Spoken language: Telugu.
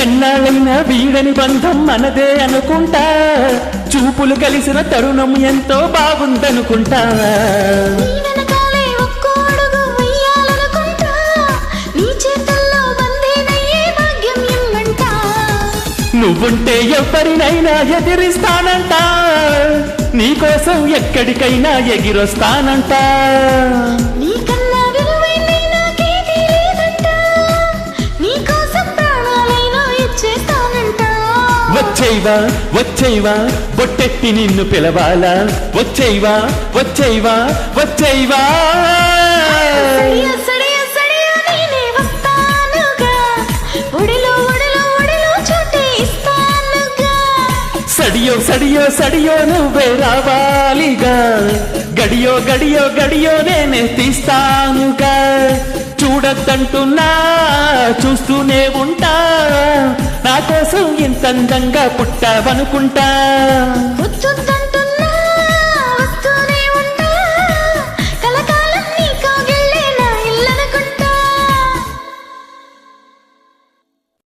ఎన్నాళ్ళైనా వీడని బంధం మనదే అనుకుంటా, చూపులు కలిసిన తరుణం ఎంతో బాగుందనుకుంటా. నువ్వుంటే ఎవరినైనా ఎదిరిస్తానంట, నీకోసం ఎక్కడికైనా ఎగిరొస్తానంట. వచ్చేవా వచ్చేవా బొట్టెట్టి నిన్ను పిలవాలా, వచ్చేవా వచ్చేవా వచ్చేవా. సడియో సడియో సడియో నువ్వే రావాలిగా, గడియో గడియో గడియో నేనే తీస్తానుగా. చూడద్దంటున్నా చూస్తూనే ఉంటా, నా కోసం ఇంత అందంగా పుట్టావనుకుంటా.